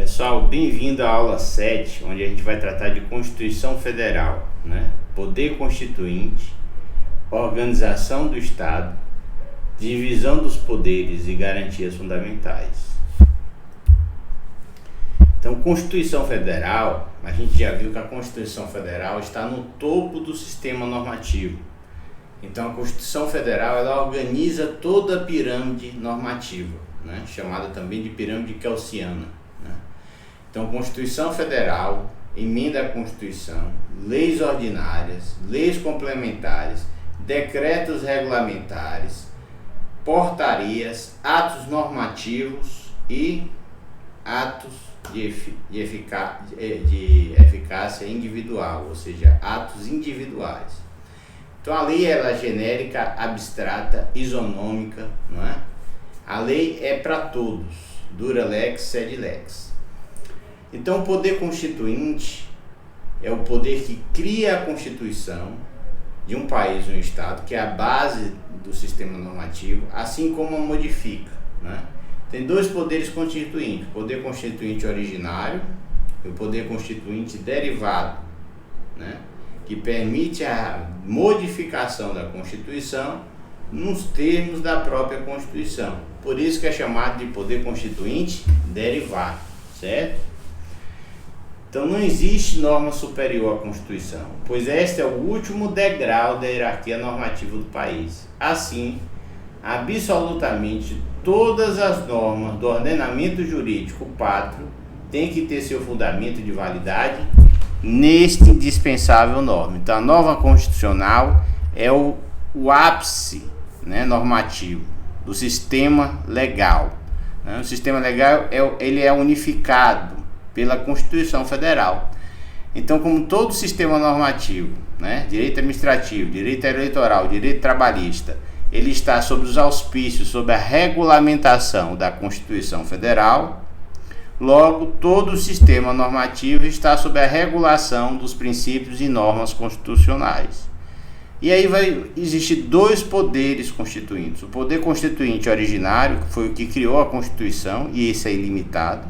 Pessoal, bem-vindo à aula 7, onde a gente vai tratar de Constituição Federal, Poder Constituinte, Organização do Estado, Divisão dos Poderes e Garantias Fundamentais. Então, Constituição Federal, a gente já viu que a Constituição Federal está no topo do sistema normativo. Então, a Constituição Federal, ela organiza toda a pirâmide normativa, chamada também de pirâmide kelsiana. Então, Constituição Federal, emenda à Constituição, leis ordinárias, leis complementares, decretos regulamentares, portarias, atos normativos e atos de eficácia individual, ou seja, atos individuais. Então, a lei ela é genérica, abstrata, isonômica, A lei é para todos, dura lex, sed lex. Então, o poder constituinte é o poder que cria a Constituição de um país ou um estado, que é a base do sistema normativo, assim como a modifica. Tem dois poderes constituintes, o poder constituinte originário e o poder constituinte derivado, que permite a modificação da Constituição nos termos da própria Constituição. Por isso que é chamado de poder constituinte derivado, certo? Então, não existe norma superior à Constituição, pois este é o último degrau da hierarquia normativa do país. Assim, absolutamente todas as normas do ordenamento jurídico pátrio têm que ter seu fundamento de validade neste indispensável norma. Então, a norma constitucional é o ápice normativo do sistema legal. O sistema legal ele é unificado pela Constituição Federal. Então, como todo sistema normativo, direito administrativo, direito eleitoral, direito trabalhista, ele está sob os auspícios, sob a regulamentação da Constituição Federal, logo todo o sistema normativo está sob a regulação dos princípios e normas constitucionais. E aí vai existir dois poderes constituintes. O poder constituinte originário, que foi o que criou a Constituição, e esse é ilimitado,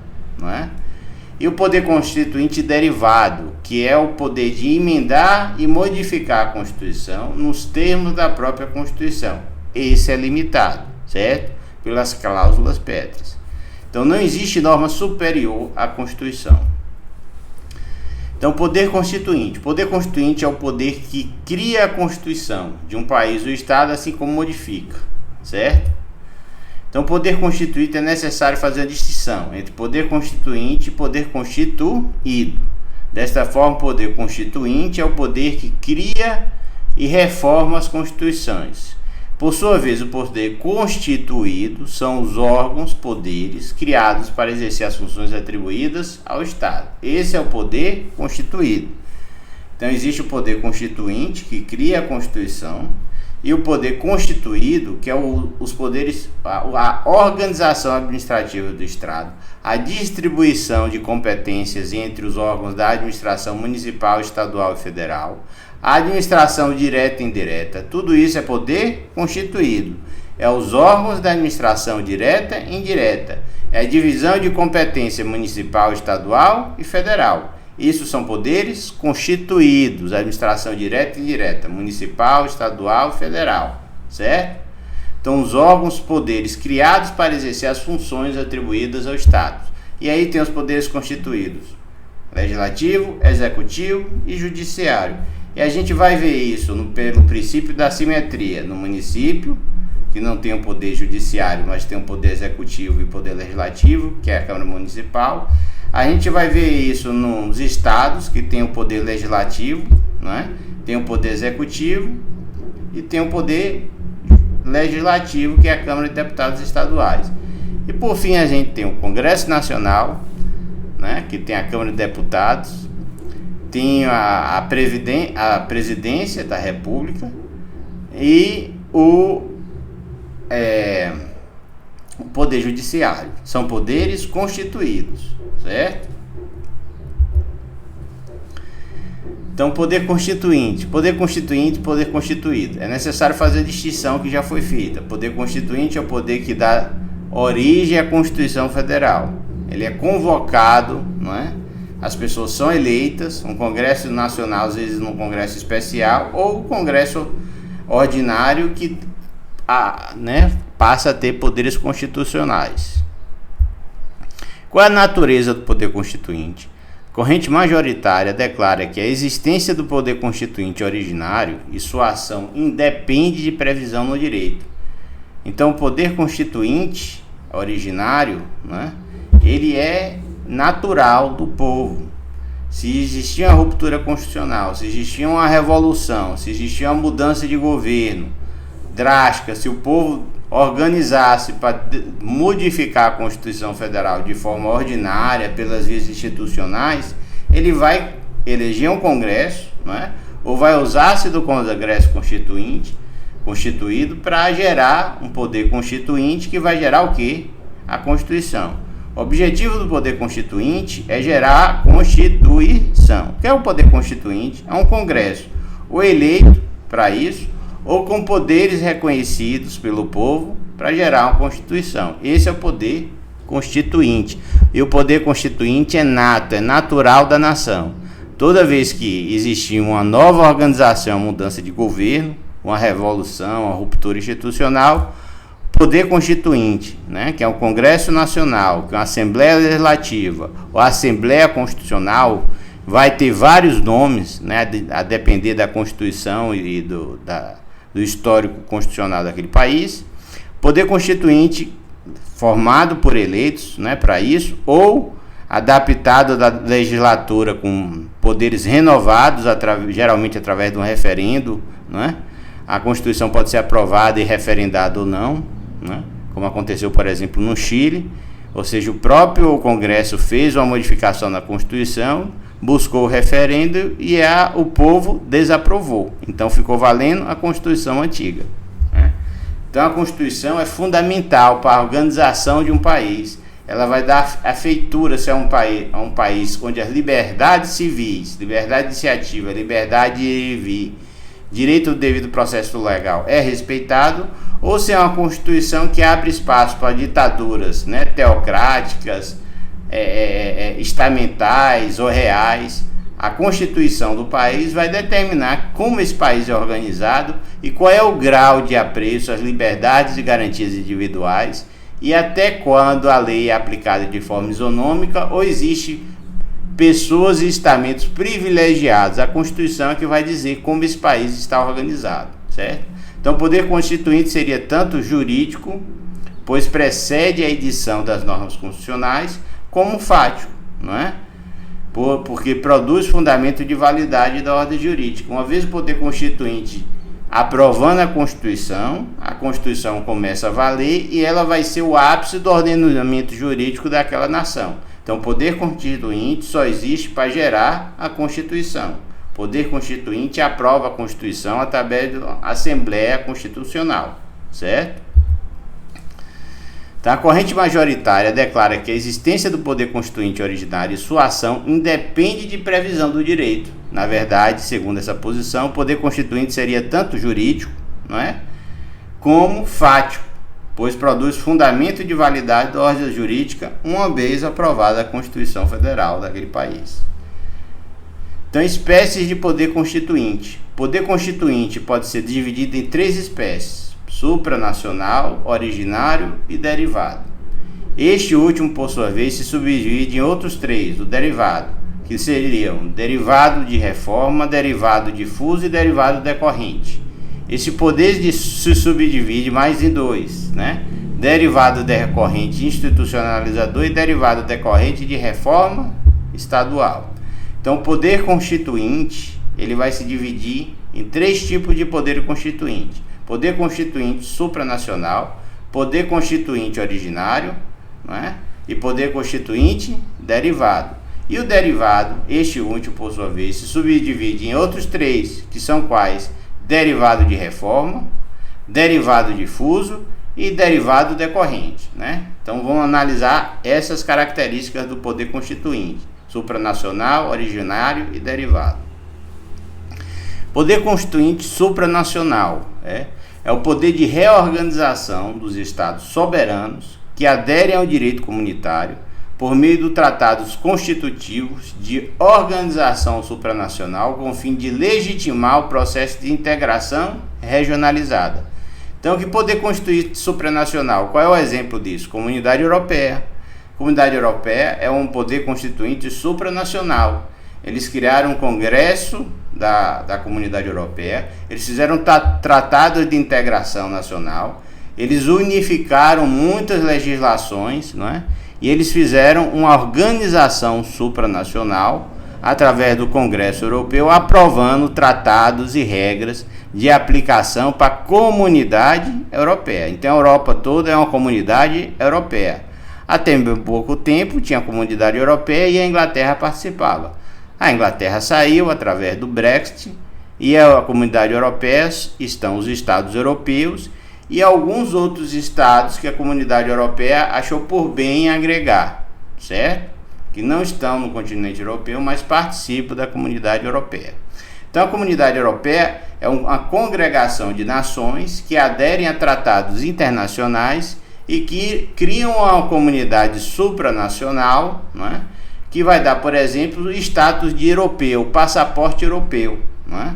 E o poder constituinte derivado, que é o poder de emendar e modificar a Constituição nos termos da própria Constituição. Esse é limitado, certo? Pelas cláusulas pétreas. Então, não existe norma superior à Constituição. Então, poder constituinte. O poder constituinte é o poder que cria a Constituição de um país ou estado, assim como modifica, certo? Então, poder constituinte é necessário fazer a distinção entre poder constituinte e poder constituído. Desta forma, o poder constituinte é o poder que cria e reforma as constituições. Por sua vez, o poder constituído são os órgãos, poderes, criados para exercer as funções atribuídas ao Estado. Esse é o poder constituído. Então, existe o poder constituinte, que cria a Constituição, e o poder constituído, que é os poderes, a organização administrativa do Estado, a distribuição de competências entre os órgãos da administração municipal, estadual e federal, a administração direta e indireta, tudo isso é poder constituído. É os órgãos da administração direta e indireta, é a divisão de competência municipal, estadual e federal. Isso são poderes constituídos, administração direta e indireta, municipal, estadual e federal, certo? Então, os órgãos, poderes criados para exercer as funções atribuídas ao Estado. E aí tem os poderes constituídos, legislativo, executivo e judiciário. E a gente vai ver isso pelo princípio da simetria. No município, que não tem o poder judiciário, mas tem o poder executivo e o poder legislativo, que é a Câmara Municipal. A gente vai ver isso nos estados, que tem o poder legislativo, tem o poder executivo e tem o poder legislativo, que é a Câmara de Deputados Estaduais. E por fim a gente tem o Congresso Nacional, que tem a Câmara de Deputados, tem a Presidência da República e o Poder Judiciário. São poderes constituídos, certo? Então, poder constituinte, poder constituído. É necessário fazer a distinção que já foi feita. Poder constituinte é o poder que dá origem à Constituição Federal. ele é convocado, não é? As pessoas são eleitas, um congresso nacional, às vezes num congresso especial, ou um congresso ordinário que passa a ter poderes constitucionais. Qual é a natureza do poder constituinte? A corrente majoritária declara que a existência do poder constituinte originário e sua ação independe de previsão no direito. Então, o poder constituinte originário, né, ele é natural do povo. Se existia uma ruptura constitucional, se existia uma revolução, se existia uma mudança de governo drástica, se o povo organizasse para modificar a Constituição Federal de forma ordinária, pelas vias institucionais, ele vai eleger um Congresso, não é? Ou vai usar-se do Congresso constituído para gerar um poder constituinte que vai gerar o quê? A Constituição. O objetivo do poder constituinte é gerar a Constituição. O que é o poder constituinte? É um Congresso, ou eleito para isso, ou com poderes reconhecidos pelo povo para gerar uma Constituição. Esse é o poder constituinte. E o poder constituinte é nato, é natural da nação. Toda vez que existir uma nova organização, uma mudança de governo, uma revolução, uma ruptura institucional, o poder constituinte, né, que é o Congresso Nacional, que é a Assembleia Legislativa, ou a Assembleia Constitucional, vai ter vários nomes, né, a depender da Constituição e do histórico constitucional daquele país. Poder constituinte formado por eleitos, né, para isso, ou adaptado da legislatura com poderes renovados, geralmente através de um referendo, né? A Constituição pode ser aprovada e referendada ou não, né? Como aconteceu, por exemplo, no Chile, ou seja, o próprio Congresso fez uma modificação na Constituição, buscou o referendo e o povo desaprovou. Então ficou valendo a Constituição antiga, né? Então a Constituição é fundamental para a organização de um país. Ela vai dar a feitura se é um país onde as liberdades civis, liberdade de iniciativa, liberdade de vir, direito ao devido processo legal é respeitado, ou se é uma Constituição que abre espaço para ditaduras, né, teocráticas, estamentais ou reais. A Constituição do país vai determinar como esse país é organizado e qual é o grau de apreço às liberdades e garantias individuais, e até quando a lei é aplicada de forma isonômica ou existe pessoas e estamentos privilegiados. A Constituição é que vai dizer como esse país está organizado, certo? Então, o poder constituinte seria tanto jurídico, pois precede a edição das normas constitucionais, como fático, não é? Porque produz fundamento de validade da ordem jurídica. Uma vez o poder constituinte aprovando a Constituição começa a valer e ela vai ser o ápice do ordenamento jurídico daquela nação. Então, o poder constituinte só existe para gerar a Constituição. O poder constituinte aprova a Constituição através da Assembleia Constitucional, certo? Então, a corrente majoritária declara que a existência do poder constituinte originário e sua ação independe de previsão do direito. Na verdade, segundo essa posição, o poder constituinte seria tanto jurídico, não é, como fático, pois produz fundamento de validade da ordem jurídica uma vez aprovada a Constituição Federal daquele país. Então, espécies de poder constituinte. Poder constituinte pode ser dividido em 3 espécies: supranacional, originário e derivado. Este último, por sua vez, se subdivide em outros 3, o derivado, que seriam derivado de reforma, derivado difuso e derivado decorrente. Esse poder se subdivide mais em 2, né? Derivado decorrente institucionalizador e derivado decorrente de reforma estadual. Então, o poder constituinte, ele vai se dividir em 3 tipos de poder constituinte: poder constituinte supranacional, poder constituinte originário, não é? E poder constituinte derivado. E o derivado, este último, por sua vez, se subdivide em outros 3, que são quais? Derivado de reforma, derivado difuso e derivado decorrente, né? Então, vamos analisar essas características do poder constituinte: supranacional, originário e derivado. Poder constituinte supranacional é o poder de reorganização dos estados soberanos que aderem ao direito comunitário por meio de tratados constitutivos de organização supranacional com o fim de legitimar o processo de integração regionalizada. Então, que poder constituinte supranacional? Qual é o exemplo disso? Comunidade Europeia. Comunidade Europeia é um poder constituinte supranacional. Eles criaram um congresso da Comunidade Europeia, eles fizeram tratados de integração nacional, eles unificaram muitas legislações, não é? E eles fizeram uma organização supranacional através do Congresso Europeu, aprovando tratados e regras de aplicação para a comunidade europeia. Então a Europa toda é uma comunidade europeia. Até pouco tempo tinha a comunidade europeia e a Inglaterra participava. A Inglaterra saiu através do Brexit e a comunidade europeia estão os estados europeus e alguns outros estados que a comunidade europeia achou por bem agregar, certo? Que não estão no continente europeu, mas participam da comunidade europeia. Então a comunidade europeia é uma congregação de nações que aderem a tratados internacionais e que criam uma comunidade supranacional, não é? Que vai dar, por exemplo, o status de europeu, passaporte europeu, não é?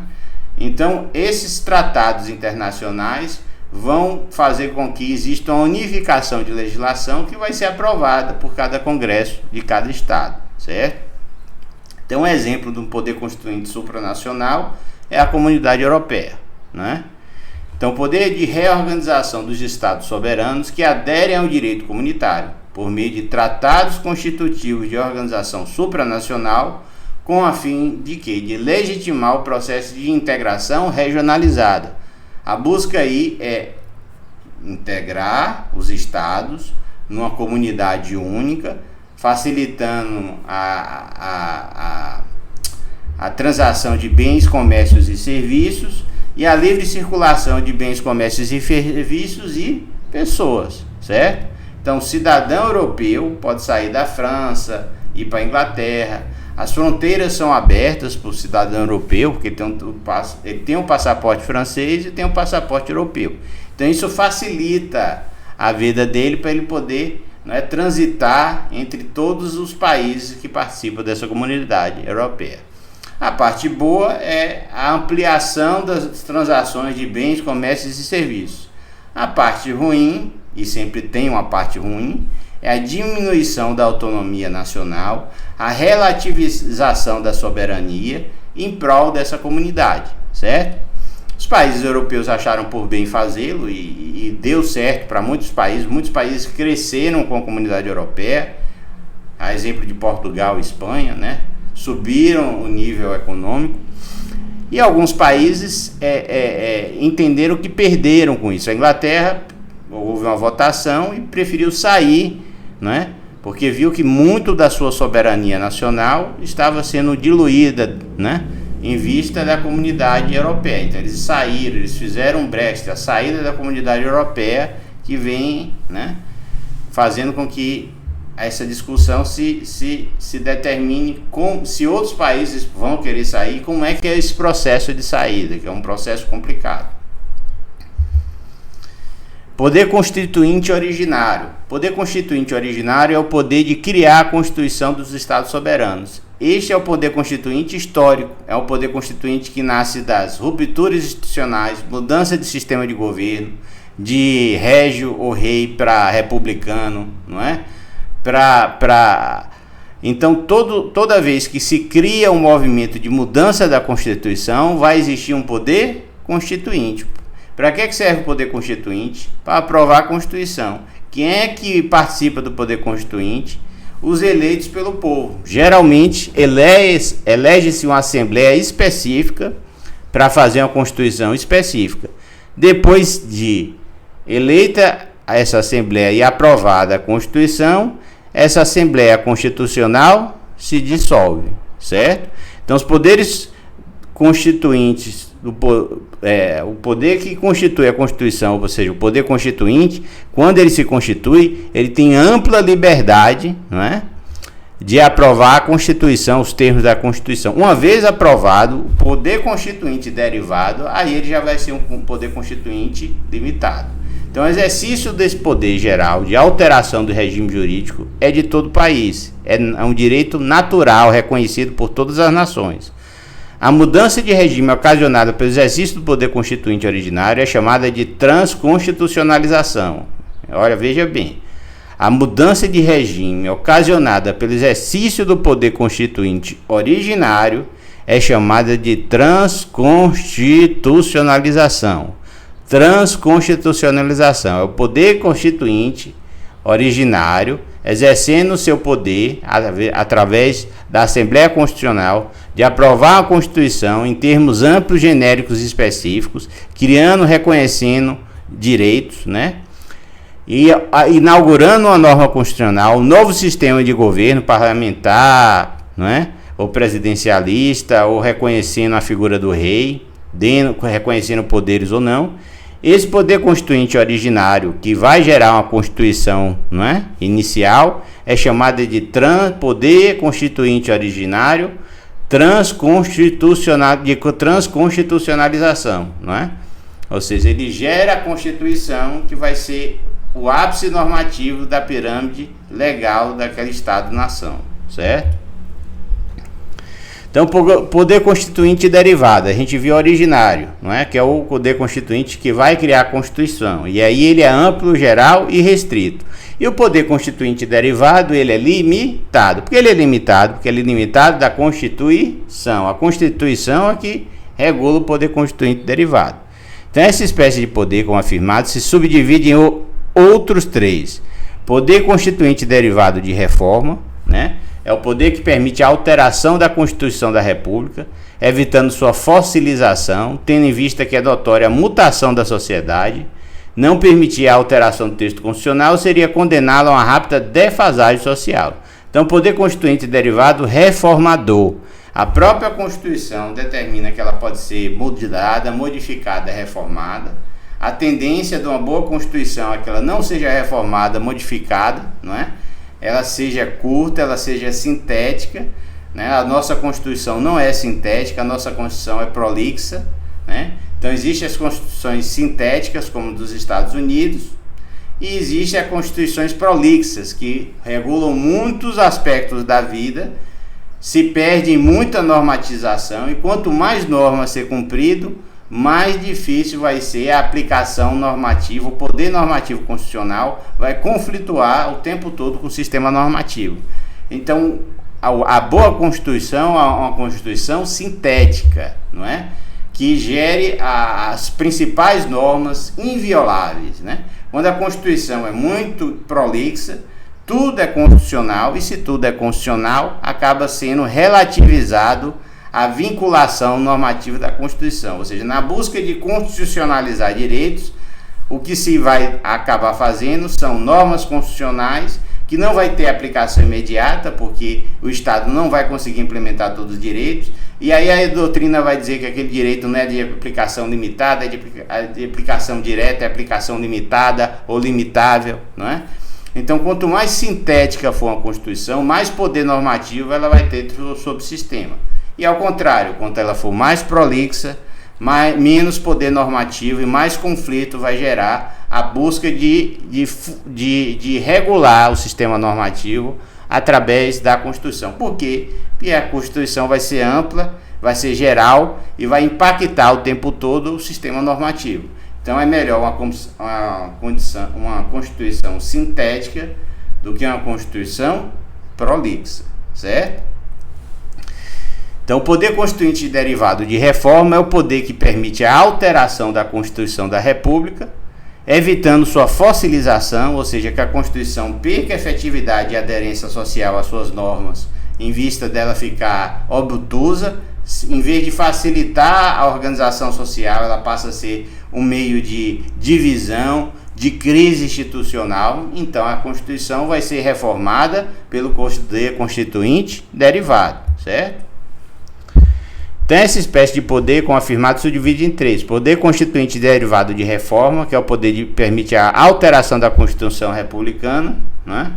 Então esses tratados internacionais vão fazer com que exista uma unificação de legislação que vai ser aprovada por cada congresso de cada estado, certo? Então, um exemplo de um poder constituinte supranacional é a comunidade europeia, né? Então, o poder de reorganização dos estados soberanos que aderem ao direito comunitário por meio de tratados constitutivos de organização supranacional com a fim de quê? De legitimar o processo de integração regionalizada. A busca aí é integrar os estados numa comunidade única, facilitando a transação de bens, comércios e serviços e a livre circulação de bens, comércios e serviços e pessoas, certo? Então, o cidadão europeu pode sair da França, ir para a Inglaterra. As fronteiras são abertas para o cidadão europeu, porque ele tem um passaporte francês e tem um passaporte europeu. Então isso facilita a vida dele para ele poder, né, transitar entre todos os países que participam dessa comunidade europeia. A parte boa é a ampliação das transações de bens, comércios e serviços. A parte ruim, e sempre tem uma parte ruim, é a diminuição da autonomia nacional, a relativização da soberania em prol dessa comunidade, certo? Os países europeus acharam por bem fazê-lo e deu certo para muitos países cresceram com a comunidade europeia, a exemplo de Portugal e Espanha, né? Subiram o nível econômico e alguns países entenderam que perderam com isso. A Inglaterra houve uma votação e preferiu sair, né? Porque viu que muito da sua soberania nacional estava sendo diluída, né, em vista da comunidade europeia. Então eles saíram, eles fizeram um Brexit, a saída da comunidade europeia, que vem, né, fazendo com que essa discussão se determine se outros países vão querer sair, como é que é esse processo de saída, que é um processo complicado. Poder constituinte originário. Poder constituinte originário é o poder de criar a Constituição dos Estados soberanos. Este é o poder constituinte histórico, é o poder constituinte que nasce das rupturas institucionais, mudança de sistema de governo, de régio ou rei para republicano, não é? Então, toda vez que se cria um movimento de mudança da Constituição, vai existir um poder constituinte. Para que serve o poder constituinte? Para aprovar a Constituição. Quem é que participa do poder constituinte? Os eleitos pelo povo. Geralmente, elege-se uma assembleia específica para fazer uma Constituição específica. Depois de eleita essa assembleia e aprovada a Constituição, essa Assembleia Constitucional se dissolve, certo? Então, os poderes constituintes, o poder que constitui a Constituição, ou seja, o poder constituinte, quando ele se constitui, ele tem ampla liberdade, não é, de aprovar a Constituição, os termos da Constituição. Uma vez aprovado, o poder constituinte derivado, aí ele já vai ser um poder constituinte limitado. Então, o exercício desse poder geral de alteração do regime jurídico é de todo o país. É um direito natural reconhecido por todas as nações. A mudança de regime ocasionada pelo exercício do poder constituinte originário é chamada de transconstitucionalização. Olha, veja bem. A mudança de regime ocasionada pelo exercício do poder constituinte originário é chamada de transconstitucionalização. Transconstitucionalização é o poder constituinte originário exercendo seu poder através da Assembleia Constitucional de aprovar a Constituição em termos amplos, genéricos e específicos, criando, reconhecendo direitos, né? E inaugurando uma norma constitucional, um novo sistema de governo parlamentar, não é? Ou presidencialista, ou reconhecendo a figura do rei, reconhecendo poderes ou não. Esse poder constituinte originário, que vai gerar uma constituição, não é? Inicial, é chamado de poder constituinte originário transconstitucionalização, não é? Ou seja, ele gera a Constituição que vai ser o ápice normativo da pirâmide legal daquele Estado-nação, certo? Então, poder constituinte derivado, a gente viu originário, não é? Que é o poder constituinte que vai criar a Constituição. E aí ele é amplo, geral e restrito. E o poder constituinte derivado, ele é limitado. Por que ele é limitado? Porque ele é limitado da Constituição. A Constituição é que regula o poder constituinte derivado. Então, essa espécie de poder, como afirmado, se subdivide em outros três. Poder constituinte derivado de reforma, né? É o poder que permite a alteração da Constituição da República, evitando sua fossilização, tendo em vista que é notória a mutação da sociedade. Não permitir a alteração do texto constitucional seria condená-lo a uma rápida defasagem social. Então, poder constituinte derivado reformador. A própria Constituição determina que ela pode ser mudada, modificada, reformada. A tendência de uma boa Constituição é que ela não seja reformada, modificada, não é? Ela seja curta, ela seja sintética, né? A nossa Constituição não é sintética, a nossa Constituição é prolixa, né? Então existem as Constituições sintéticas, como dos Estados Unidos, e existem as Constituições prolixas, que regulam muitos aspectos da vida, se perde muita normatização, e quanto mais norma ser cumprido, mais difícil vai ser a aplicação normativa. O poder normativo constitucional vai conflituar o tempo todo com o sistema normativo. Então, a boa Constituição é uma Constituição sintética, não é? Que gere as principais normas invioláveis, né? Quando a Constituição é muito prolixa, tudo é constitucional, e se tudo é constitucional, acaba sendo relativizado a vinculação normativa da Constituição. Ou seja, na busca de constitucionalizar direitos, o que se vai acabar fazendo são normas constitucionais que não vai ter aplicação imediata, porque o Estado não vai conseguir implementar todos os direitos, e aí a doutrina vai dizer que aquele direito não é de aplicação limitada, é de aplicação direta, é aplicação limitada ou limitável, não é? Então, quanto mais sintética for a Constituição, mais poder normativo ela vai ter sobre o sistema. E ao contrário, quanto ela for mais prolixa, menos poder normativo e mais conflito vai gerar a busca de regular o sistema normativo através da Constituição. Por quê? Porque a Constituição vai ser ampla, vai ser geral e vai impactar o tempo todo o sistema normativo. Então é melhor uma Constituição sintética do que uma Constituição prolixa, certo? Então, o poder constituinte derivado de reforma é o poder que permite a alteração da Constituição da República, evitando sua fossilização, ou seja, que a Constituição perca efetividade e aderência social às suas normas, em vista dela ficar obtusa. Em vez de facilitar a organização social, ela passa a ser um meio de divisão, de crise institucional. Então, a Constituição vai ser reformada pelo poder constituinte derivado, certo? Então, essa espécie de poder, como afirmado, se divide em três. Poder constituinte derivado de reforma, que é o poder que permite a alteração da Constituição republicana, né?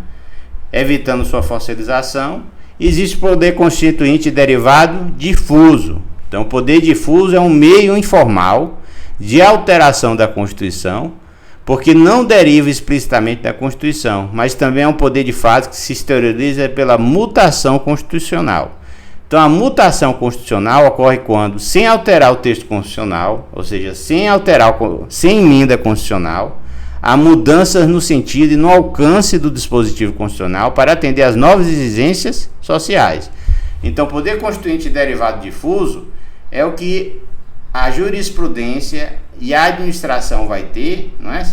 Evitando sua fossilização. Existe poder constituinte derivado difuso. Então, o poder difuso é um meio informal de alteração da Constituição porque não deriva explicitamente da Constituição, mas também é um poder de fato que se exterioriza pela mutação constitucional. Então, a mutação constitucional ocorre quando, sem alterar o texto constitucional, ou seja, sem emenda constitucional, há mudanças no sentido e no alcance do dispositivo constitucional para atender às novas exigências sociais. Então, poder constituinte derivado difuso é o que a jurisprudência e a administração vai ter, não é?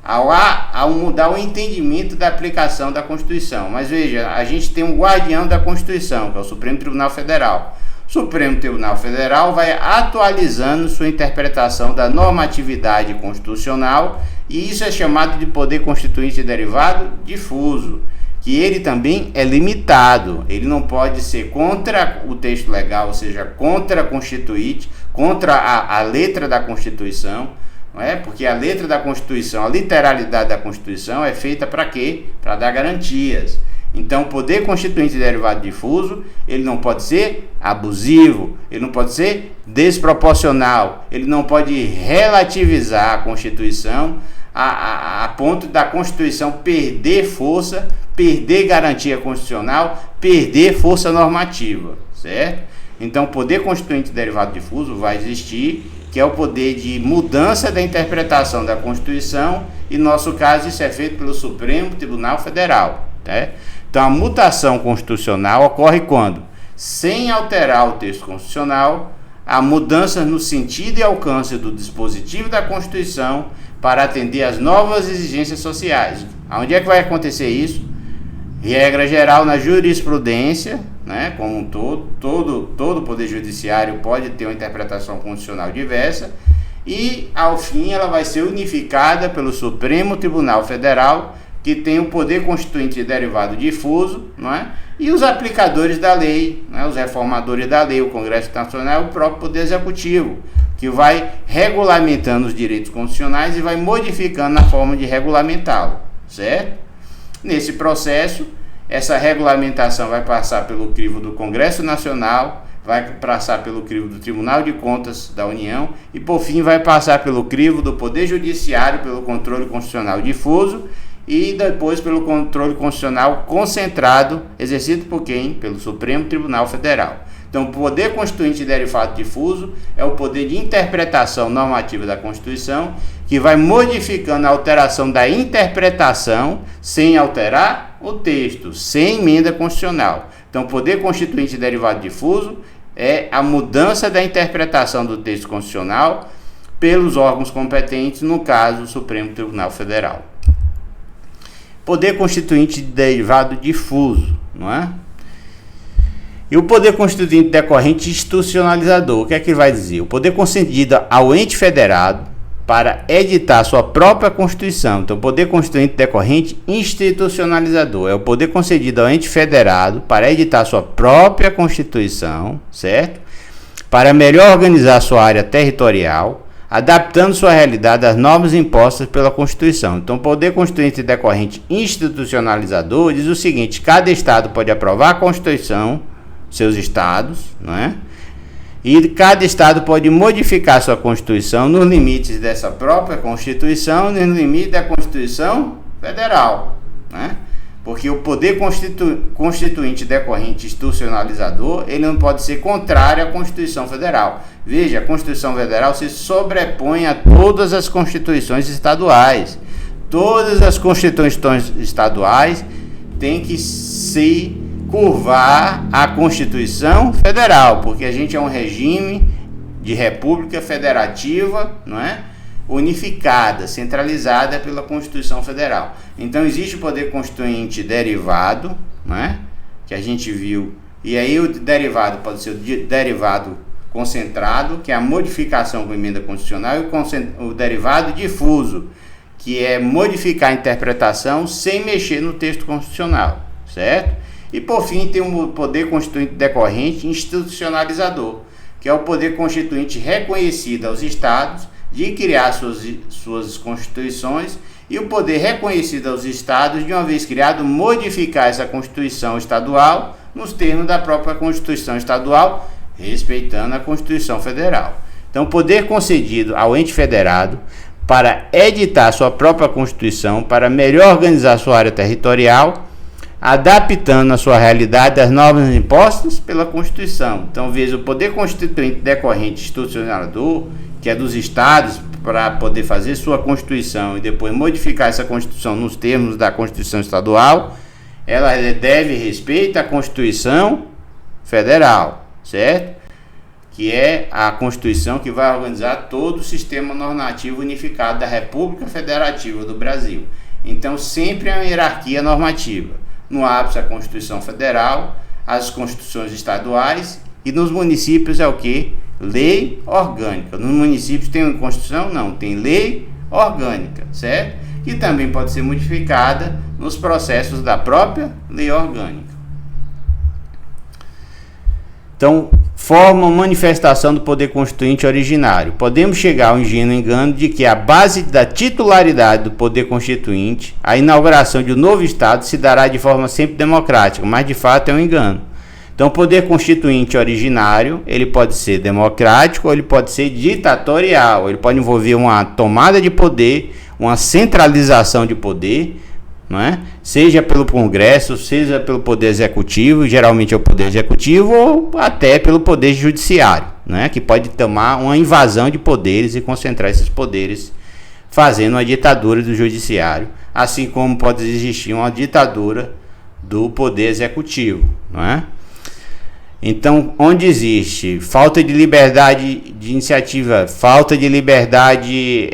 Ao mudar o entendimento da aplicação da Constituição. Mas veja, a gente tem um guardião da Constituição, que é o Supremo Tribunal Federal. O Supremo Tribunal Federal vai atualizando sua interpretação da normatividade constitucional, e isso é chamado de poder constituinte derivado difuso, que ele também é limitado. Ele não pode ser contra o texto legal, ou seja, contra a Constituinte, contra a letra da Constituição, não é? Porque a letra da Constituição, a literalidade da Constituição é feita para quê? Para dar garantias. Então, o poder constituinte derivado difuso, ele não pode ser abusivo, ele não pode ser desproporcional, ele não pode relativizar a Constituição a ponto da Constituição perder força, perder garantia constitucional, perder força normativa, certo? Então, o poder constituinte derivado difuso vai existir, que é o poder de mudança da interpretação da Constituição, e no nosso caso isso é feito pelo Supremo Tribunal Federal, tá? Então, a mutação constitucional ocorre quando, sem alterar o texto constitucional, há mudanças no sentido e alcance do dispositivo da Constituição para atender às novas exigências sociais. Aonde é que vai acontecer isso? Regra geral na jurisprudência, né, como um todo poder judiciário pode ter uma interpretação constitucional diversa, e ao fim ela vai ser unificada pelo Supremo Tribunal Federal, que tem o poder constituinte derivado difuso, não é? E os aplicadores da lei, né, os reformadores da lei, o Congresso Nacional, o próprio Poder Executivo, que vai regulamentando os direitos constitucionais e vai modificando a forma de regulamentá-lo, certo? Nesse processo, essa regulamentação vai passar pelo crivo do Congresso Nacional, vai passar pelo crivo do Tribunal de Contas da União e, por fim, vai passar pelo crivo do Poder Judiciário, pelo controle constitucional difuso, e depois pelo controle constitucional concentrado, exercido por quem? Pelo Supremo Tribunal Federal. Então, o poder constituinte derivado difuso é o poder de interpretação normativa da Constituição, que vai modificando a alteração da interpretação sem alterar o texto, sem emenda constitucional. Então, o poder constituinte derivado difuso é a mudança da interpretação do texto constitucional pelos órgãos competentes, no caso, o Supremo Tribunal Federal. Poder constituinte derivado difuso, não é? E o poder constituinte decorrente institucionalizador, o que é que ele vai dizer? O poder concedido ao ente federado para editar sua própria Constituição. Então, o poder constituinte decorrente institucionalizador é o poder concedido ao ente federado para editar sua própria Constituição, certo? Para melhor organizar sua área territorial, adaptando sua realidade às normas impostas pela Constituição. Então, o poder constituinte decorrente institucionalizador diz o seguinte: cada estado pode aprovar a Constituição, seus estados, não é? E cada estado pode modificar sua Constituição nos limites dessa própria Constituição e nos limites da Constituição Federal, né? Porque o poder constituinte decorrente institucionalizador, ele não pode ser contrário à Constituição Federal. Veja, a Constituição Federal se sobrepõe a todas as Constituições estaduais. Todas as Constituições estaduais têm que se curvar à Constituição Federal, porque a gente é um regime de república federativa, não é? Unificada, centralizada pela Constituição Federal. Então existe o poder constituinte derivado, né, que a gente viu, e aí o derivado pode ser o derivado concentrado, que é a modificação com emenda constitucional, e o derivado difuso, que é modificar a interpretação sem mexer no texto constitucional, certo? E por fim tem o poder constituinte decorrente institucionalizador, que é o poder constituinte reconhecido aos estados de criar suas constituições, e o poder reconhecido aos estados, de uma vez criado, modificar essa Constituição estadual nos termos da própria Constituição estadual, respeitando a Constituição Federal. Então, o poder concedido ao ente federado para editar sua própria Constituição, para melhor organizar sua área territorial, adaptando a sua realidade às normas impostas pela Constituição. Então, veja, o poder constituinte decorrente institucionalizador, que é dos estados, para poder fazer sua Constituição e depois modificar essa Constituição nos termos da Constituição estadual, ela deve respeito à Constituição Federal, certo? Que é a Constituição que vai organizar todo o sistema normativo unificado da República Federativa do Brasil. Então, sempre é uma hierarquia normativa. No ápice, a Constituição Federal, as Constituições estaduais, e nos municípios é o quê? Lei orgânica. Nos municípios tem uma Constituição? Não, tem lei orgânica, certo? Que também pode ser modificada nos processos da própria lei orgânica. Então, forma manifestação do poder constituinte originário. Podemos chegar ao ingênuo engano de que a base da titularidade do poder constituinte, a inauguração de um novo Estado, se dará de forma sempre democrática, mas de fato é um engano. Então, o poder constituinte originário, ele pode ser democrático ou ele pode ser ditatorial, ele pode envolver uma tomada de poder, uma centralização de poder, não é? Seja pelo Congresso, seja pelo Poder Executivo, geralmente é o Poder Executivo, ou até pelo Poder Judiciário, né? Que pode tomar uma invasão de poderes e concentrar esses poderes, fazendo uma ditadura do Judiciário, assim como pode existir uma ditadura do Poder Executivo, não é? Então, onde existe falta de liberdade de iniciativa, falta de liberdade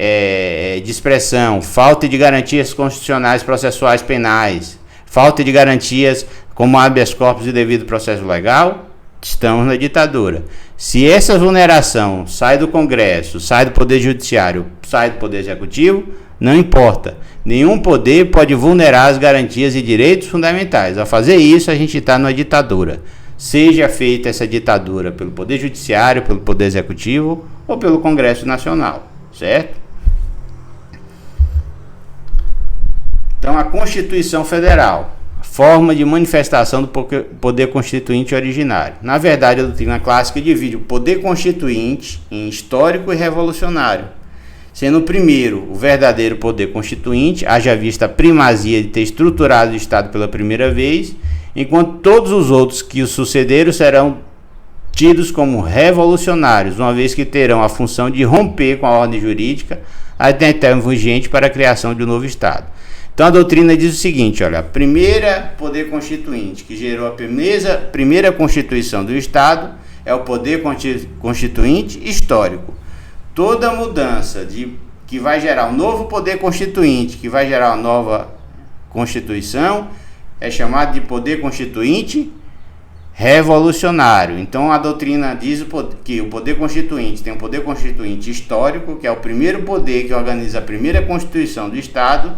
de expressão, falta de garantias constitucionais processuais penais, falta de garantias como habeas corpus e devido processo legal, estamos na ditadura. Se essa vulneração sai do Congresso, sai do Poder Judiciário, sai do Poder Executivo, não importa. Nenhum poder pode vulnerar as garantias e direitos fundamentais. Ao fazer isso, a gente está numa ditadura. Seja feita essa ditadura pelo Poder Judiciário, pelo Poder Executivo ou pelo Congresso Nacional, certo? Então, a Constituição Federal, forma de manifestação do poder constituinte originário. Na verdade, a doutrina clássica divide o poder constituinte em histórico e revolucionário, sendo o primeiro o verdadeiro poder constituinte, haja vista a primazia de ter estruturado o Estado pela primeira vez, enquanto todos os outros que o sucederam serão tidos como revolucionários, uma vez que terão a função de romper com a ordem jurídica até então vigente para a criação de um novo Estado. Então a doutrina diz o seguinte, olha, a primeira poder constituinte que gerou a primeira Constituição do Estado é o poder constituinte histórico. Toda mudança que vai gerar um novo poder constituinte, que vai gerar uma nova Constituição, é chamado de poder constituinte revolucionário. Então a doutrina diz que o poder constituinte tem um poder constituinte histórico, que é o primeiro poder que organiza a primeira Constituição do Estado,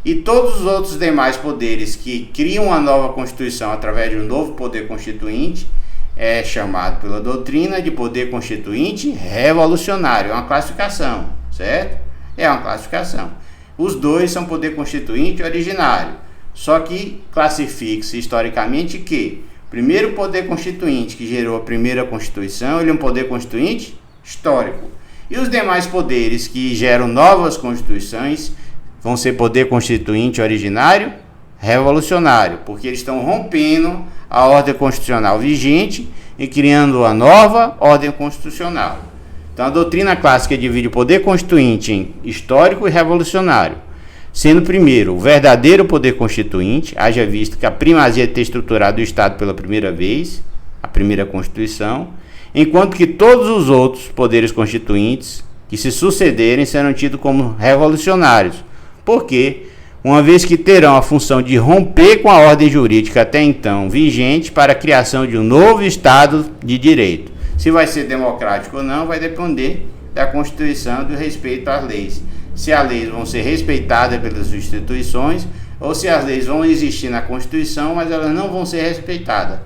e todos os outros demais poderes que criam uma nova Constituição através de um novo poder constituinte é chamado pela doutrina de poder constituinte revolucionário. É uma classificação, certo? É uma classificação. Os dois são poder constituinte originário. Só que classifica-se historicamente que o primeiro poder constituinte que gerou a primeira Constituição, ele é um poder constituinte histórico. E os demais poderes que geram novas constituições vão ser poder constituinte originário revolucionário, porque eles estão rompendo a ordem constitucional vigente e criando uma nova ordem constitucional. Então a doutrina clássica divide o poder constituinte em histórico e revolucionário, sendo primeiro o verdadeiro poder constituinte, haja visto que a primazia de ter estruturado o Estado pela primeira vez, a primeira Constituição, enquanto que todos os outros poderes constituintes que se sucederem serão tidos como revolucionários, porque, uma vez que terão a função de romper com a ordem jurídica até então vigente para a criação de um novo Estado de Direito. Se vai ser democrático ou não, vai depender da Constituição e do respeito às leis. Se as leis vão ser respeitadas pelas instituições ou se as leis vão existir na Constituição, mas elas não vão ser respeitadas.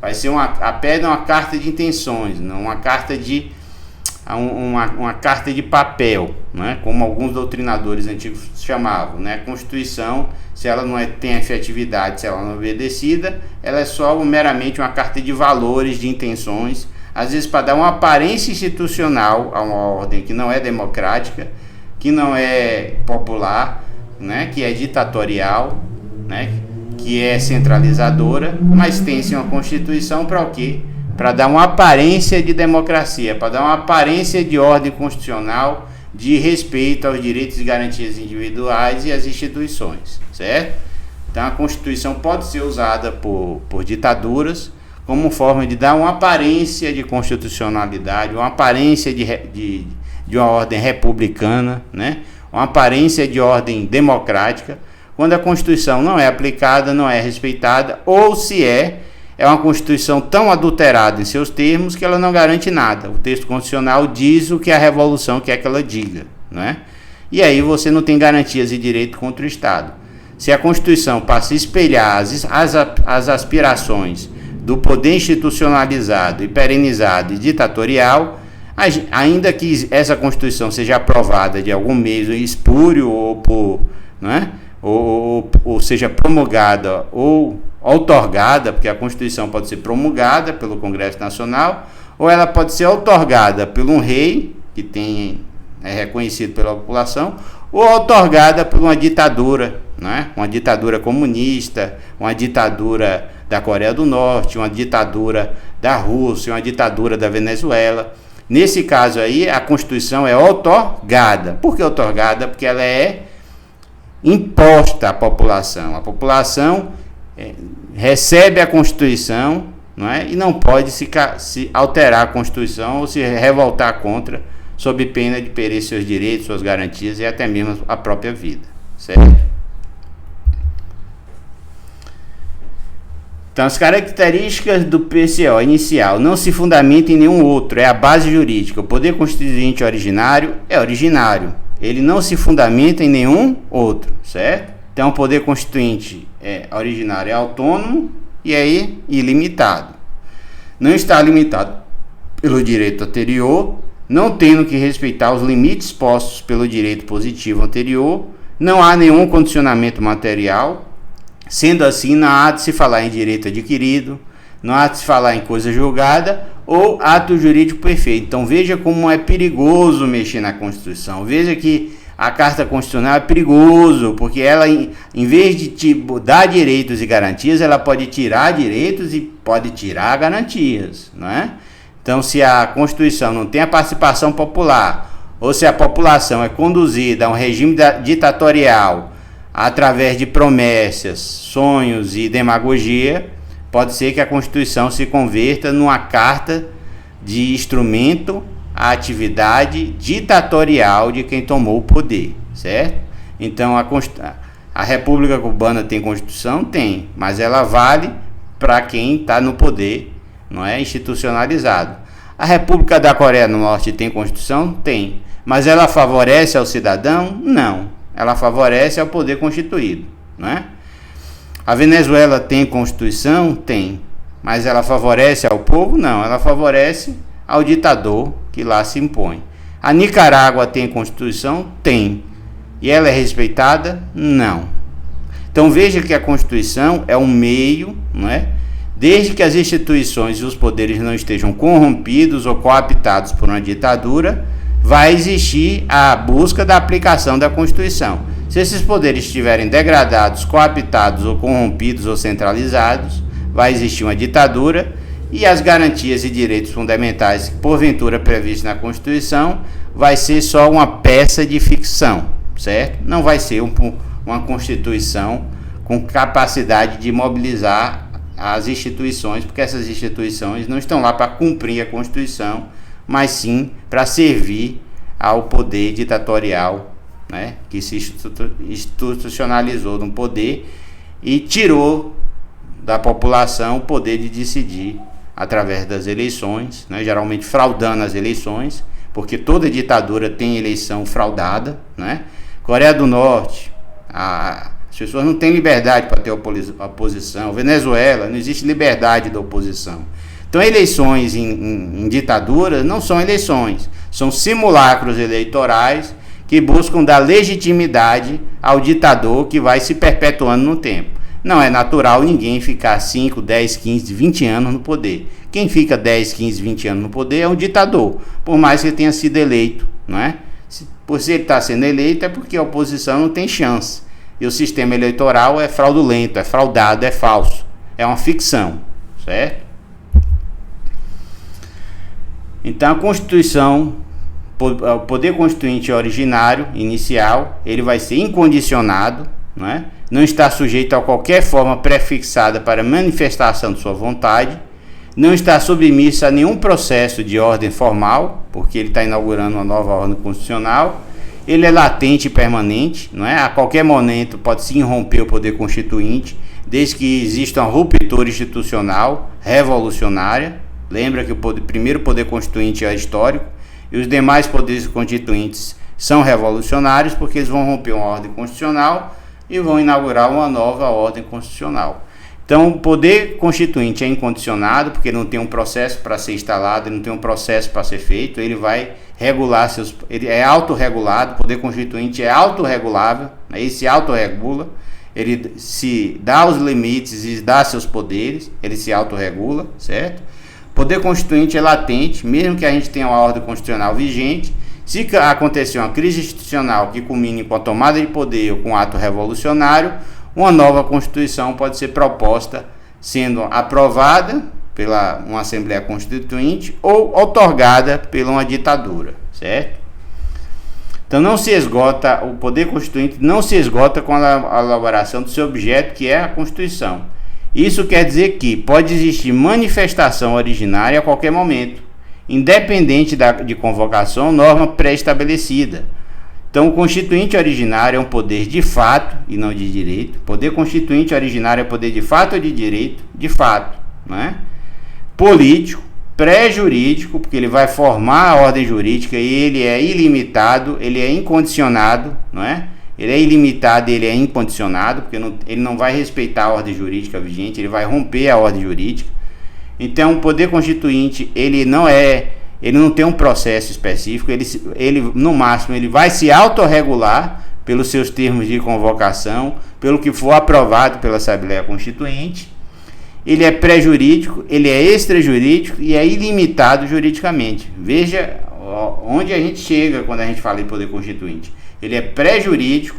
Vai ser apenas uma carta de intenções, não uma carta de papel, né? Como alguns doutrinadores antigos chamavam, né? A Constituição, se ela não tem efetividade, se ela não é obedecida, ela é só meramente uma carta de valores, de intenções, às vezes para dar uma aparência institucional a uma ordem que não é democrática, que não é popular, né, que é ditatorial, né, que é centralizadora, mas tem-se uma Constituição para o quê? Para dar uma aparência de democracia, para dar uma aparência de ordem constitucional, de respeito aos direitos e garantias individuais e às instituições, certo? Então a Constituição pode ser usada por ditaduras como forma de dar uma aparência de constitucionalidade, uma aparência de uma ordem republicana, né? Uma aparência de ordem democrática, quando a Constituição não é aplicada, não é respeitada, ou se é uma Constituição tão adulterada em seus termos que ela não garante nada. O texto constitucional diz o que a Revolução quer que ela diga, né? E aí você não tem garantias de direito contra o Estado. Se a Constituição passa a espelhar as aspirações do poder institucionalizado e perenizado e ditatorial, ainda que essa Constituição seja aprovada de algum meio espúrio ou né, ou seja promulgada ou outorgada, porque a Constituição pode ser promulgada pelo Congresso Nacional, ou ela pode ser outorgada por um rei, que é reconhecido pela população, ou outorgada por uma ditadura, né? Uma ditadura comunista, uma ditadura da Coreia do Norte, uma ditadura da Rússia, uma ditadura da Venezuela. Nesse caso aí, a Constituição é outorgada. Por que outorgada? Porque ela é imposta à população. A população recebe a Constituição, não é? E não pode se alterar a Constituição ou se revoltar contra, sob pena de perder seus direitos, suas garantias e até mesmo a própria vida, certo? Então, as características do PCO inicial não se fundamentam em nenhum outro, é a base jurídica. O poder constituinte originário é originário, ele não se fundamenta em nenhum outro, certo? Então, o poder constituinte originário é autônomo e é ilimitado. Não está limitado pelo direito anterior, não tendo que respeitar os limites postos pelo direito positivo anterior, não há nenhum condicionamento material. Sendo assim, não há de se falar em direito adquirido, não há de se falar em coisa julgada ou ato jurídico perfeito. Então veja como é perigoso mexer na Constituição. Veja que a Carta Constitucional é perigoso, porque ela, em vez de te dar direitos e garantias, ela pode tirar direitos e pode tirar garantias, não é? Então, se a Constituição não tem a participação popular, ou se a população é conduzida a um regime ditatorial através de promessas, sonhos e demagogia, pode ser que a Constituição se converta numa carta de instrumento à atividade ditatorial de quem tomou o poder, certo? Então, a República Cubana tem Constituição? Tem, mas ela vale para quem está no poder, não é institucionalizado. A República da Coreia do Norte tem Constituição? Tem, mas ela favorece ao cidadão? Não. Ela favorece ao poder constituído, né? A Venezuela tem Constituição? Tem. Mas ela favorece ao povo? Não. Ela favorece ao ditador que lá se impõe. A Nicarágua tem Constituição? Tem. E ela é respeitada? Não. Então veja que a Constituição é um meio, não é? Desde que as instituições e os poderes não estejam corrompidos ou cooptados por uma ditadura, vai existir a busca da aplicação da Constituição. Se esses poderes estiverem degradados, cooptados ou corrompidos ou centralizados, vai existir uma ditadura e as garantias e direitos fundamentais, porventura previstos na Constituição, vai ser só uma peça de ficção, certo? Não vai ser uma Constituição com capacidade de mobilizar as instituições, porque essas instituições não estão lá para cumprir a Constituição, mas sim para servir ao poder ditatorial, né, que se institucionalizou no poder e tirou da população o poder de decidir através das eleições, né, geralmente fraudando as eleições, porque toda ditadura tem eleição fraudada, né? Coreia do Norte, as pessoas não têm liberdade para ter oposição. Venezuela, não existe liberdade da oposição. Então, eleições em ditaduras não são eleições, são simulacros eleitorais que buscam dar legitimidade ao ditador que vai se perpetuando no tempo. Não é natural ninguém ficar 5, 10, 15, 20 anos no poder. Quem fica 10, 15, 20 anos no poder é um ditador, por mais que tenha sido eleito, não é? Por se ele está sendo eleito, é porque a oposição não tem chance. E o sistema eleitoral é fraudulento, é fraudado, é falso. É uma ficção, certo? Então a Constituição, o poder constituinte originário, inicial, ele vai ser incondicionado, não está sujeito a qualquer forma prefixada para manifestação de sua vontade, não está submisso a nenhum processo de ordem formal, porque ele está inaugurando uma nova ordem constitucional, ele é latente e permanente, a qualquer momento pode se irromper o poder constituinte, desde que exista uma ruptura institucional revolucionária. Lembra que o primeiro poder constituinte é histórico, e os demais poderes constituintes são revolucionários, porque eles vão romper uma ordem constitucional e vão inaugurar uma nova ordem constitucional. Então, o poder constituinte é incondicionado, porque ele não tem um processo para ser instalado, ele não tem um processo para ser feito, ele vai regular ele é autorregulado, o poder constituinte é autorregulável, ele se autorregula, ele se dá os limites e dá seus poderes, ele se autorregula, certo? O poder constituinte é latente, mesmo que a gente tenha uma ordem constitucional vigente, se acontecer uma crise institucional que culmine com a tomada de poder ou com um ato revolucionário, uma nova Constituição pode ser proposta, sendo aprovada pela uma Assembleia Constituinte ou outorgada pela uma ditadura, certo? Então não se esgota, o poder constituinte não se esgota com a elaboração do seu objeto, que é a Constituição. Isso quer dizer que pode existir manifestação originária a qualquer momento, independente de convocação ou norma pré-estabelecida. Então, o constituinte originário é um poder de fato e não de direito. Poder constituinte originário é poder de fato ou de direito? De fato, Político, pré-jurídico, porque ele vai formar a ordem jurídica e ele é ilimitado, ele é incondicionado, Ele é ilimitado e ele é incondicionado, porque ele não vai respeitar a ordem jurídica vigente, ele vai romper a ordem jurídica. Então, o poder constituinte, ele não tem um processo específico, ele no máximo, ele vai se autorregular pelos seus termos de convocação, pelo que for aprovado pela Assembleia Constituinte. Ele é pré-jurídico, ele é extrajurídico e é ilimitado juridicamente. Veja onde a gente chega quando a gente fala de poder constituinte. Ele é pré-jurídico,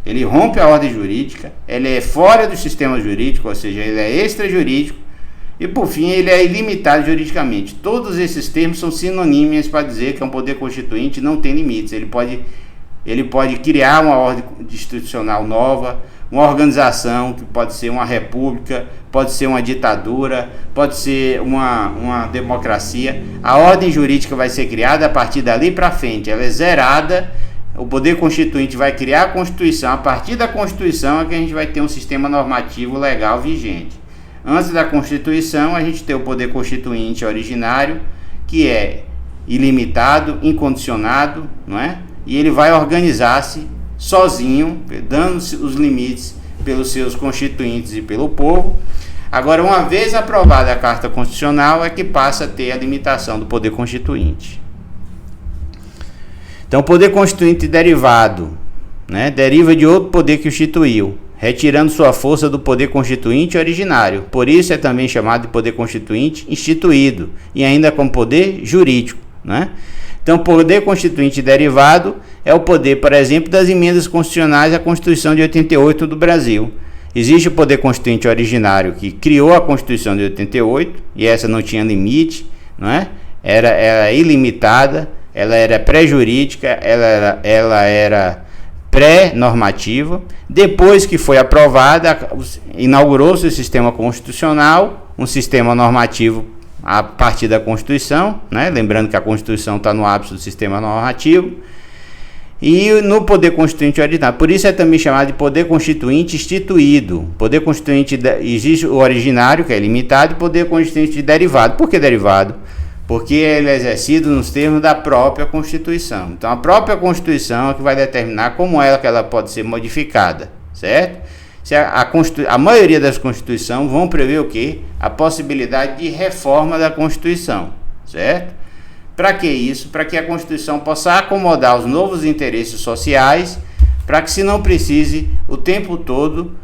ele rompe a ordem jurídica, ele é fora do sistema jurídico, ou seja, ele é extrajurídico, e por fim ele é ilimitado juridicamente. Todos esses termos são sinônimos para dizer que um poder constituinte não tem limites. Ele pode criar uma ordem institucional nova, uma organização que pode ser uma república, pode ser uma ditadura, pode ser uma democracia. A ordem jurídica vai ser criada a partir dali para frente, ela é zerada. O poder constituinte vai criar a Constituição. A partir da Constituição é que a gente vai ter um sistema normativo legal vigente. Antes da Constituição, a gente tem o poder constituinte originário, que é ilimitado, incondicionado, E ele vai organizar-se sozinho, dando os limites pelos seus constituintes e pelo povo. Agora, uma vez aprovada a Carta Constitucional, é que passa a ter a limitação do poder constituinte. Então, o poder constituinte derivado, deriva de outro poder que o instituiu, retirando sua força do poder constituinte originário. Por isso é também chamado de poder constituinte instituído, e ainda como poder jurídico, Então, o poder constituinte derivado é o poder, por exemplo, das emendas constitucionais à Constituição de 88 do Brasil. Existe o poder constituinte originário que criou a Constituição de 88, e essa não tinha limite, era ilimitada, ela era pré-jurídica, ela era pré-normativa. Depois que foi aprovada, inaugurou-se o sistema constitucional, um sistema normativo a partir da Constituição, lembrando que a Constituição está no ápice do sistema normativo, e no poder constituinte originário. Por isso é também chamado de poder constituinte instituído. Poder constituinte existe o originário, que é limitado, e poder constituinte derivado. Por que derivado? Porque ele é exercido nos termos da própria Constituição. Então, a própria Constituição é que vai determinar como que ela pode ser modificada, certo? A maioria das Constituições vão prever o quê? A possibilidade de reforma da Constituição, certo? Para que isso? Para que a Constituição possa acomodar os novos interesses sociais, para que se não precise o tempo todo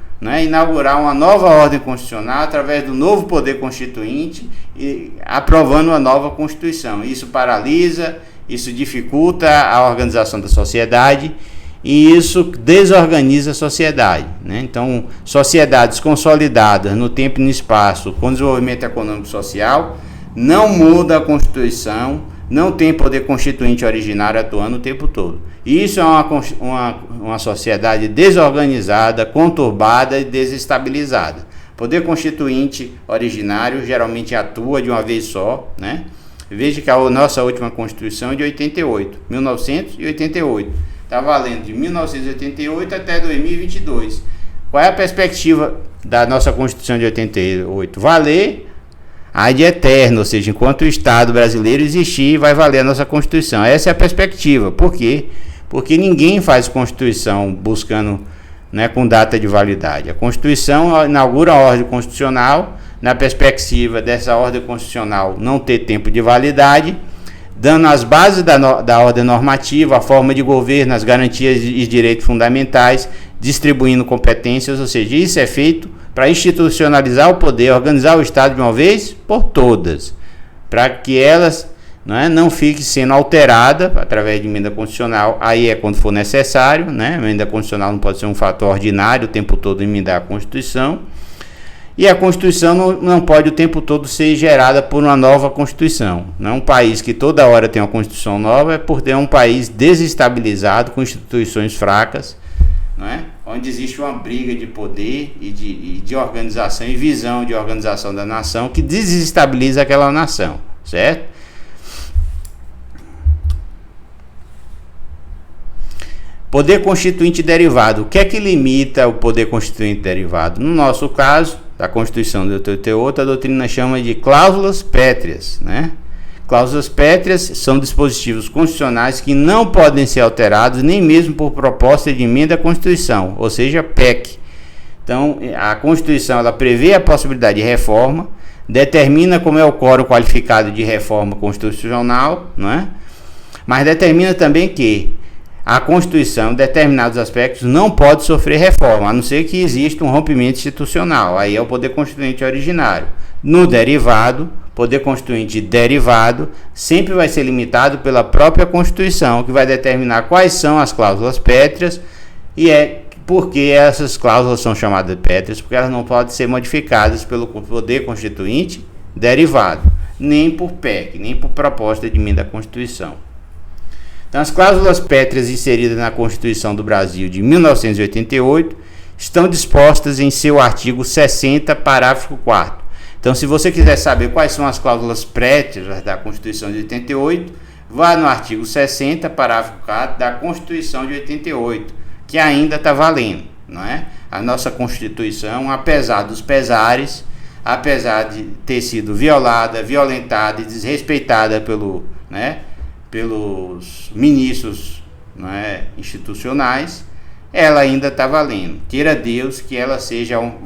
inaugurar uma nova ordem constitucional através do novo poder constituinte e aprovando uma nova Constituição. Isso paralisa, isso dificulta a organização da sociedade e isso desorganiza a sociedade, né? Então, sociedades consolidadas no tempo e no espaço, com desenvolvimento econômico e social, não muda a Constituição, não tem poder constituinte originário atuando o tempo todo. Isso é uma sociedade desorganizada, conturbada e desestabilizada. Poder constituinte originário geralmente atua de uma vez só, né? Veja que a nossa última Constituição é de 1988. Está valendo de 1988 até 2022. Qual é a perspectiva da nossa Constituição de 88? Valer ad eterno, ou seja, enquanto o Estado brasileiro existir, vai valer a nossa Constituição. Essa é a perspectiva. Por quê? Porque ninguém faz Constituição buscando, né, com data de validade. A Constituição inaugura a ordem constitucional, na perspectiva dessa ordem constitucional não ter tempo de validade, dando as bases da ordem normativa, a forma de governo, as garantias e direitos fundamentais, distribuindo competências, ou seja, isso é feito para institucionalizar o poder, organizar o Estado de uma vez por todas, para que elas, não fiquem sendo alteradas através de emenda constitucional, aí é quando for necessário, né? A emenda constitucional não pode ser um fator ordinário o tempo todo emendar a Constituição, e a Constituição não pode o tempo todo ser gerada por uma nova Constituição. Não é um país que toda hora tem uma Constituição nova, é por ter um país desestabilizado, com instituições fracas, não é? Onde existe uma briga de poder e de organização e visão de organização da nação que desestabiliza aquela nação, certo? Poder constituinte derivado. O que é que limita o poder constituinte derivado? No nosso caso, da Constituição de 88, a doutrina chama de cláusulas pétreas, né? Cláusulas pétreas são dispositivos constitucionais que não podem ser alterados nem mesmo por proposta de emenda à Constituição, ou seja, PEC. Então, a Constituição ela prevê a possibilidade de reforma, determina como é o quórum qualificado de reforma constitucional, não é? Mas determina também que a Constituição, em determinados aspectos, não pode sofrer reforma, a não ser que exista um rompimento institucional. Aí é o poder constituinte originário. No derivado, poder constituinte derivado sempre vai ser limitado pela própria Constituição, que vai determinar quais são as cláusulas pétreas, e é porque essas cláusulas são chamadas de pétreas, porque elas não podem ser modificadas pelo poder constituinte derivado, nem por PEC, nem por proposta de emenda à Constituição. Então, as cláusulas pétreas inseridas na Constituição do Brasil de 1988 estão dispostas em seu artigo 60, parágrafo 4º. Então, se você quiser saber quais são as cláusulas pétreas da Constituição de 88, vá no artigo 60, parágrafo 4º da Constituição de 88, que ainda está valendo, não é? A nossa Constituição, apesar dos pesares, apesar de ter sido violada, violentada e desrespeitada pelos ministros, institucionais, ela ainda está valendo. Queira Deus que ela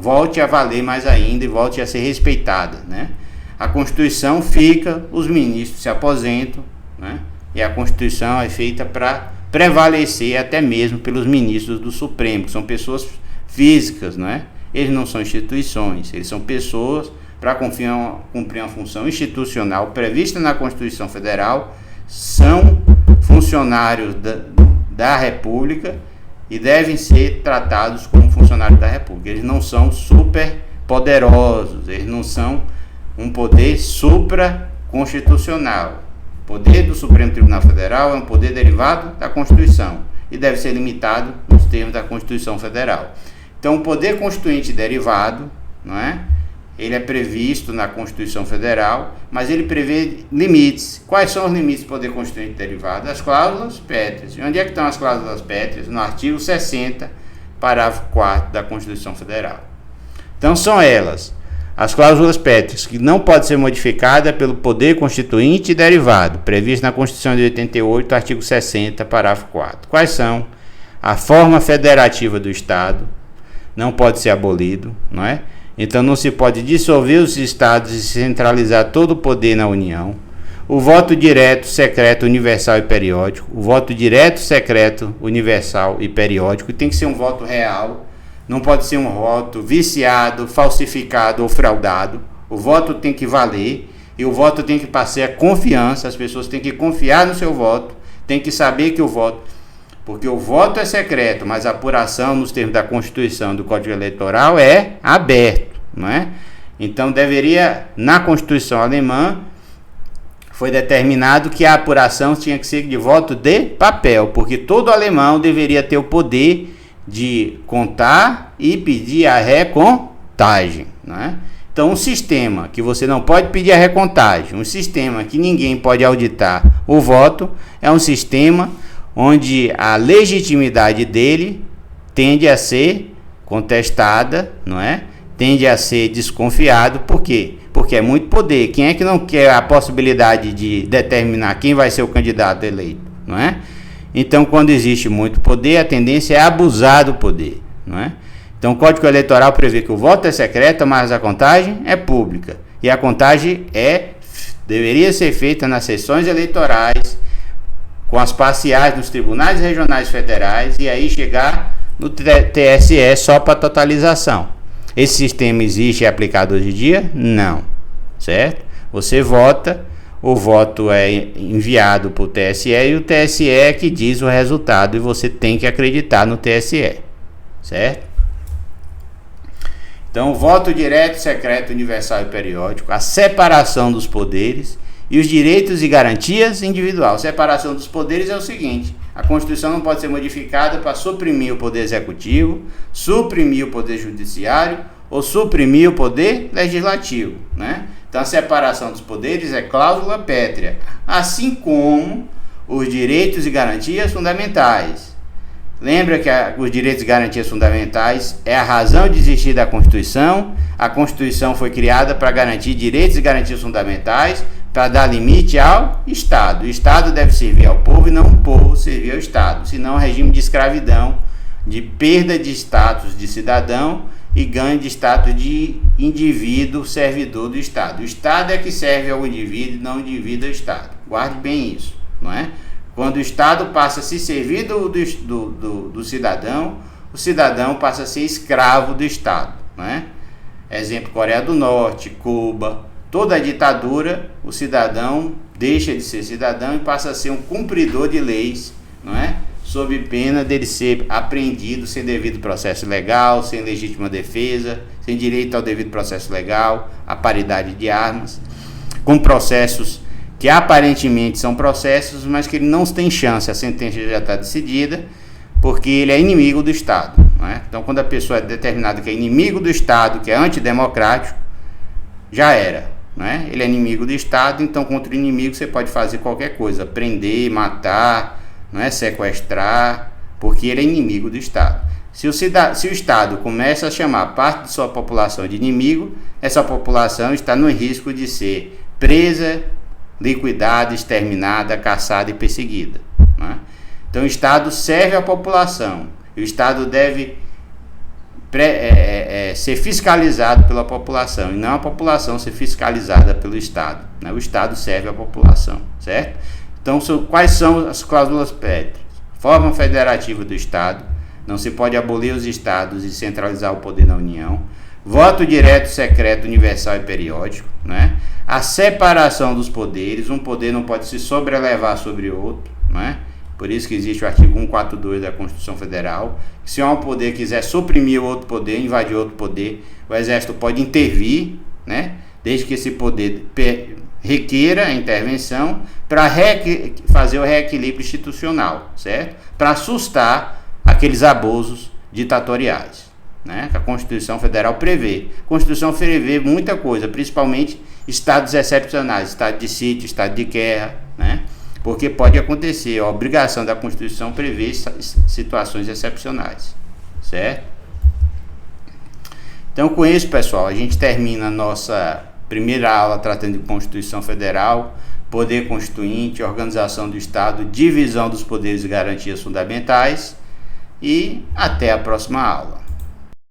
volte a valer mais ainda e volte a ser respeitada, né? A Constituição fica, os ministros se aposentam, né? E a Constituição é feita para prevalecer até mesmo pelos ministros do Supremo, que são pessoas físicas, né? Eles não são instituições, eles são pessoas para cumprir uma função institucional prevista na Constituição Federal, são funcionários da República e devem ser tratados como funcionários da República. Eles não são super poderosos, eles não são um poder supraconstitucional. O poder do Supremo Tribunal Federal é um poder derivado da Constituição e deve ser limitado nos termos da Constituição Federal. Então, o poder constituinte derivado, não é? Ele é previsto na Constituição Federal, mas ele prevê limites. Quais são os limites do poder constituinte derivado? As cláusulas pétreas. E onde é que estão as cláusulas pétreas? No artigo 60, parágrafo 4º da Constituição Federal. Então, são elas, as cláusulas pétreas, que não pode ser modificada pelo poder constituinte derivado, previsto na Constituição de 88, artigo 60, parágrafo 4º. Quais são? A forma federativa do Estado não pode ser abolido, não é? Então não se pode dissolver os estados e centralizar todo o poder na União. O voto direto, secreto, universal e periódico. O voto direto, secreto, universal e periódico tem que ser um voto real. Não pode ser um voto viciado, falsificado ou fraudado. O voto tem que valer. E o voto tem que passar a confiança, as pessoas têm que confiar no seu voto, tem que saber que o voto... Porque o voto é secreto, mas a apuração nos termos da Constituição e do Código Eleitoral é aberto, não é? Então deveria, na Constituição alemã, foi determinado que a apuração tinha que ser de voto de papel, porque todo alemão deveria ter o poder de contar e pedir a recontagem, não é? Então, um sistema que você não pode pedir a recontagem, um sistema que ninguém pode auditar o voto, é um sistema onde a legitimidade dele tende a ser contestada, não é? Tende a ser desconfiado. Por quê? Porque é muito poder. Quem é que não quer a possibilidade de determinar quem vai ser o candidato eleito, não é? Então, quando existe muito poder, a tendência é abusar do poder, não é? Então, o Código Eleitoral prevê que o voto é secreto, mas a contagem é pública. E a contagem deveria ser feita nas sessões eleitorais, com as parciais nos tribunais regionais federais, e aí chegar no TSE só para totalização. Esse sistema existe e é aplicado hoje em dia? Não, certo? Você vota, o voto é enviado para o TSE e o TSE é que diz o resultado e você tem que acreditar no TSE, certo? Então, o voto direto, secreto, universal e periódico, a separação dos poderes e os direitos e garantias individual. Separação dos poderes é o seguinte: a Constituição não pode ser modificada para suprimir o poder executivo, suprimir o poder judiciário ou suprimir o poder legislativo, né? Então, a separação dos poderes é cláusula pétrea, assim como os direitos e garantias fundamentais. Lembra que os direitos e garantias fundamentais é a razão de existir da Constituição. A Constituição foi criada para garantir direitos e garantias fundamentais, para dar limite ao Estado. O Estado deve servir ao povo e não o povo servir ao Estado, senão é um regime de escravidão, de perda de status de cidadão e ganho de status de indivíduo servidor do Estado. O Estado é que serve ao indivíduo, não o indivíduo ao Estado. Guarde bem isso, não é? Quando o Estado passa a se servir do cidadão, o cidadão passa a ser escravo do Estado, não é? Exemplo, Coreia do Norte, Cuba. Toda a ditadura, o cidadão deixa de ser cidadão e passa a ser um cumpridor de leis, não é? Sob pena dele ser apreendido sem devido processo legal, sem legítima defesa, sem direito ao devido processo legal, à paridade de armas, com processos que aparentemente são processos, mas que ele não tem chance, a sentença já está decidida, porque ele é inimigo do Estado, não é? Então, quando a pessoa é determinada que é inimigo do Estado, que é antidemocrático, já era, não é? Ele é inimigo do Estado, então contra o inimigo você pode fazer qualquer coisa, prender, matar, não é? Sequestrar, porque ele é inimigo do Estado. Se o Estado começa a chamar parte de sua população de inimigo, essa população está no risco de ser presa, liquidada, exterminada, caçada e perseguida, não é? Então o Estado serve à população, e o Estado deve ser fiscalizado pela população, e não a população ser fiscalizada pelo Estado, né? O Estado serve à população, certo? Então, quais são as cláusulas pétreas? Forma federativa do Estado, não se pode abolir os Estados e centralizar o poder na União. Voto direto, secreto, universal e periódico, né? A separação dos poderes, um poder não pode se sobrelevar sobre o outro, né? Por isso que existe o artigo 142 da Constituição Federal. Se um poder quiser suprimir o outro poder, invadir outro poder, o Exército pode intervir, né? Desde que esse poder requeira a intervenção para fazer o reequilíbrio institucional, certo? Para assustar aqueles abusos ditatoriais, né? Que a Constituição Federal prevê. A Constituição prevê muita coisa, principalmente estados excepcionais, estado de sítio, estado de guerra, né? Porque pode acontecer, a obrigação da Constituição prevê situações excepcionais, certo? Então, com isso, pessoal, a gente termina a nossa primeira aula tratando de Constituição Federal, poder constituinte, organização do Estado, divisão dos poderes e garantias fundamentais, e até a próxima aula.